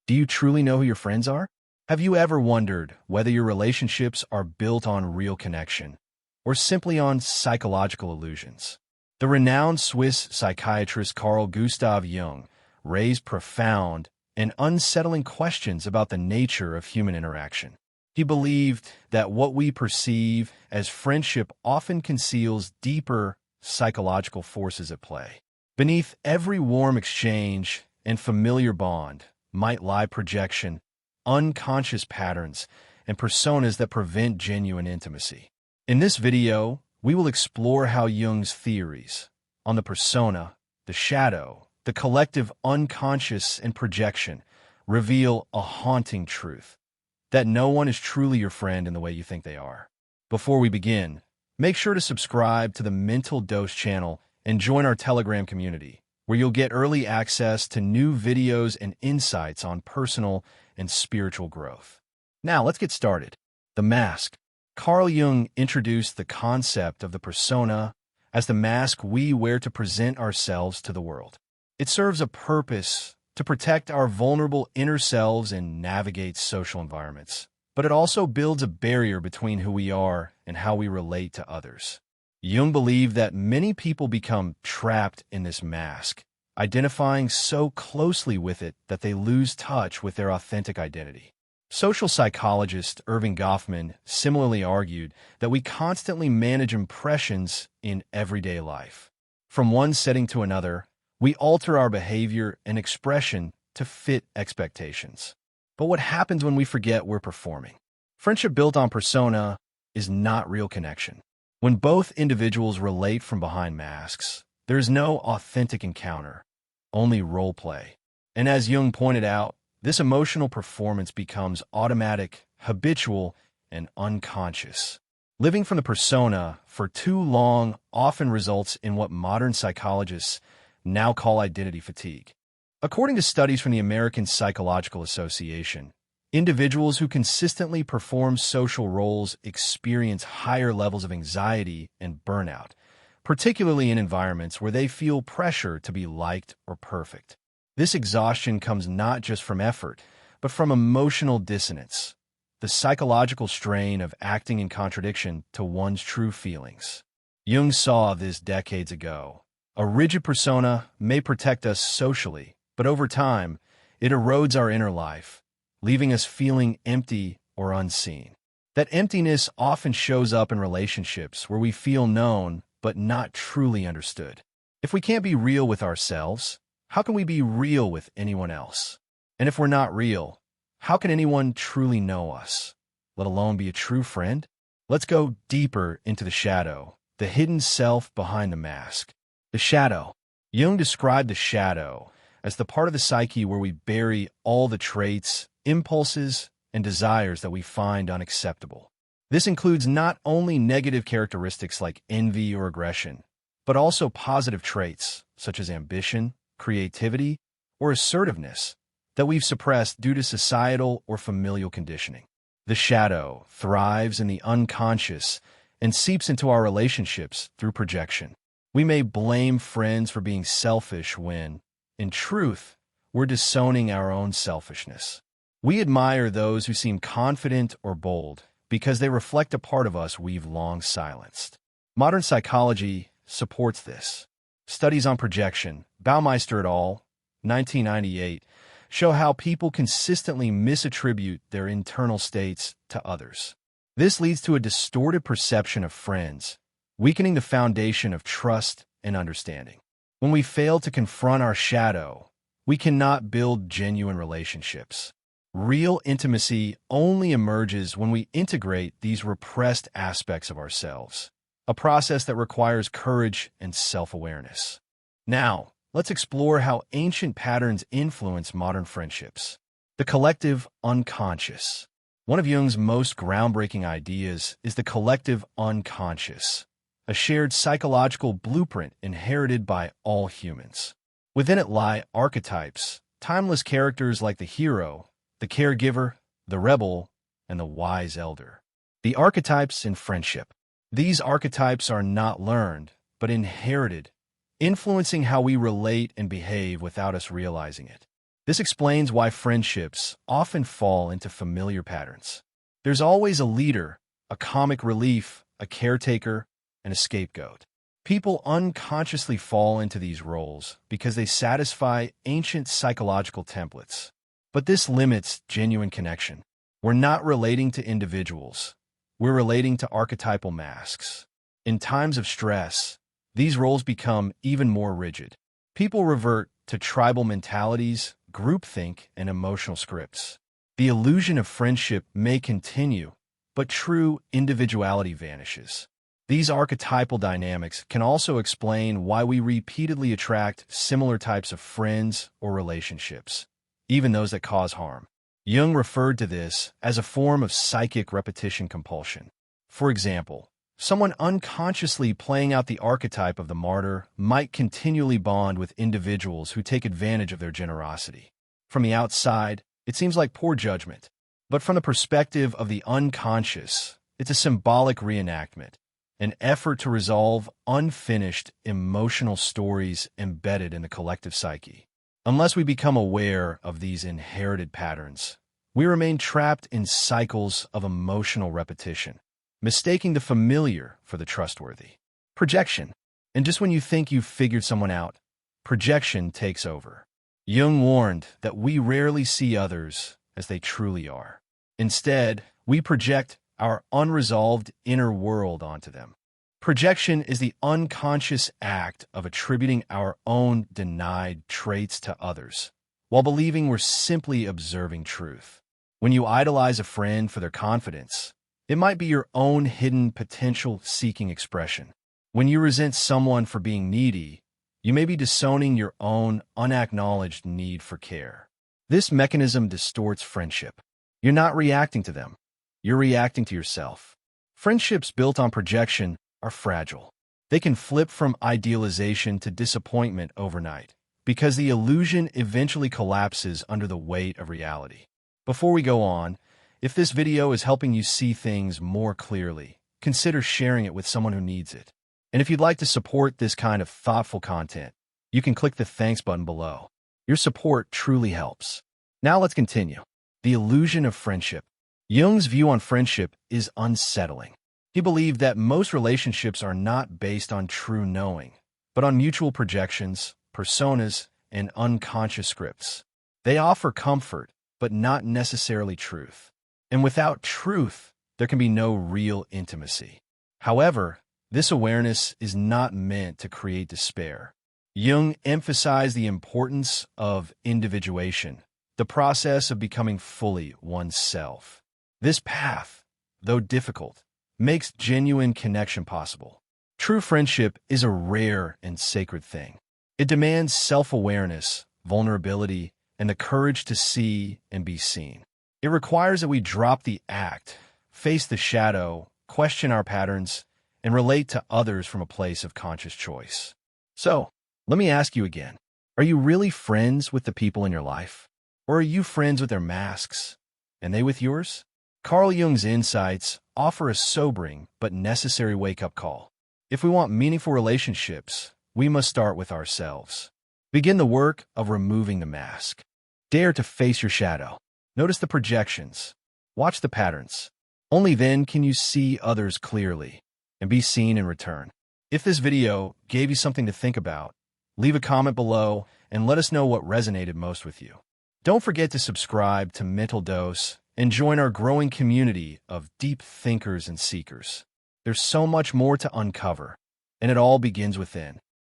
Do you truly know who your friends are? Have you ever wondered whether your relationships are built on real connection or simply on psychological illusions? The renowned Swiss psychiatrist Carl Gustav Jung raised profound and unsettling questions about the nature of human interaction. He believed that what we perceive as friendship often conceals deeper psychological forces at play. Beneath every warm exchange and familiar bond might lie projection, unconscious patterns, and personas that prevent genuine intimacy. In this video, we will explore how Jung's theories on the persona, the shadow, the collective unconscious, and projection reveal a haunting truth: that no one is truly your friend in the way you think they are. Before we begin, make sure to subscribe to the Mental Dose channel and join our Telegram community, where you'll get early access to new videos and insights on personal and spiritual growth. Now, let's get started. The mask. Carl Jung introduced the concept of the persona as the mask we wear to present ourselves to the world. It serves a purpose to protect our vulnerable inner selves and navigate social environments, but it also builds a barrier between who we are and how we relate to others. Jung believed that many people become trapped in this mask, identifying so closely with it that they lose touch with their authentic identity. Social psychologist Erving Goffman similarly argued that we constantly manage impressions in everyday life. From one setting to another, we alter our behavior and expression to fit expectations. But what happens when we forget we're performing? Friendship built on persona is not real connection. When both individuals relate from behind masks, there is no authentic encounter, only role play. And as Jung pointed out, this emotional performance becomes automatic, habitual, and unconscious. Living from the persona for too long often results in what modern psychologists now call identity fatigue. According to studies from the American Psychological Association, individuals who consistently perform social roles experience higher levels of anxiety and burnout, particularly in environments where they feel pressure to be liked or perfect. This exhaustion comes not just from effort, but from emotional dissonance, the psychological strain of acting in contradiction to one's true feelings. Jung saw this decades ago. A rigid persona may protect us socially, but over time, it erodes our inner life, leaving us feeling empty or unseen. That emptiness often shows up in relationships where we feel known but not truly understood. If we can't be real with ourselves, how can we be real with anyone else? And if we're not real, how can anyone truly know us, let alone be a true friend? Let's go deeper into the shadow, the hidden self behind the mask. The shadow. Jung described the shadow as the part of the psyche where we bury all the traits, impulses, and desires that we find unacceptable. This includes not only negative characteristics like envy or aggression, but also positive traits such as ambition, creativity, or assertiveness that we've suppressed due to societal or familial conditioning. The shadow thrives in the unconscious and seeps into our relationships through projection. We may blame friends for being selfish when, in truth, we're disowning our own selfishness. We admire those who seem confident or bold because they reflect a part of us we've long silenced. Modern psychology supports this. Studies on projection, Baumeister et al., 1998, show how people consistently misattribute their internal states to others. This leads to a distorted perception of friends, weakening the foundation of trust and understanding. When we fail to confront our shadow, we cannot build genuine relationships. Real intimacy only emerges when we integrate these repressed aspects of ourselves, a process that requires courage and self-awareness. Now, let's explore how ancient patterns influence modern friendships. The collective unconscious. One of Jung's most groundbreaking ideas is the collective unconscious, a shared psychological blueprint inherited by all humans. Within it lie archetypes, timeless characters like the hero, the caregiver, the rebel, and the wise elder. The archetypes in friendship. These archetypes are not learned, but inherited, influencing how we relate and behave without us realizing it. This explains why friendships often fall into familiar patterns. There's always a leader, a comic relief, a caretaker, and a scapegoat. People unconsciously fall into these roles because they satisfy ancient psychological templates. But this limits genuine connection. We're not relating to individuals. We're relating to archetypal masks. In times of stress, these roles become even more rigid. People revert to tribal mentalities, groupthink, and emotional scripts. The illusion of friendship may continue, but true individuality vanishes. These archetypal dynamics can also explain why we repeatedly attract similar types of friends or relationships, even those that cause harm. Jung referred to this as a form of psychic repetition compulsion. For example, someone unconsciously playing out the archetype of the martyr might continually bond with individuals who take advantage of their generosity. From the outside, it seems like poor judgment, but from the perspective of the unconscious, it's a symbolic reenactment, an effort to resolve unfinished emotional stories embedded in the collective psyche. Unless we become aware of these inherited patterns, we remain trapped in cycles of emotional repetition, mistaking the familiar for the trustworthy. Projection. And just when you think you've figured someone out, projection takes over. Jung warned that we rarely see others as they truly are. Instead, we project our unresolved inner world onto them. Projection is the unconscious act of attributing our own denied traits to others, while believing we're simply observing truth. When you idolize a friend for their confidence, it might be your own hidden potential-seeking expression. When you resent someone for being needy, you may be disowning your own unacknowledged need for care. This mechanism distorts friendship. You're not reacting to them. You're reacting to yourself. Friendships built on projection are fragile. They can flip from idealization to disappointment overnight because the illusion eventually collapses under the weight of reality. Before we go on, if this video is helping you see things more clearly, consider sharing it with someone who needs it. And if you'd like to support this kind of thoughtful content, you can click the thanks button below. Your support truly helps. Now let's continue. The illusion of friendship. Jung's view on friendship is unsettling. He believed that most relationships are not based on true knowing, but on mutual projections, personas, and unconscious scripts. They offer comfort, but not necessarily truth. And without truth, there can be no real intimacy. However, this awareness is not meant to create despair. Jung emphasized the importance of individuation, the process of becoming fully oneself. This path, though difficult, makes genuine connection possible. True friendship is a rare and sacred thing. It demands self-awareness, vulnerability, and the courage to see and be seen. It requires that we drop the act, face the shadow, question our patterns, and relate to others from a place of conscious choice. So, let me ask you again, are you really friends with the people in your life? Or are you friends with their masks, and they with yours? Carl Jung's insights offer a sobering but necessary wake-up call. If we want meaningful relationships, we must start with ourselves. Begin the work of removing the mask. Dare to face your shadow. Notice the projections. Watch the patterns. Only then can you see others clearly and be seen in return. If this video gave you something to think about, leave a comment below and let us know what resonated most with you. Don't forget to subscribe to Mental Dose and join our growing community of deep thinkers and seekers. There's so much more to uncover, and it all begins within.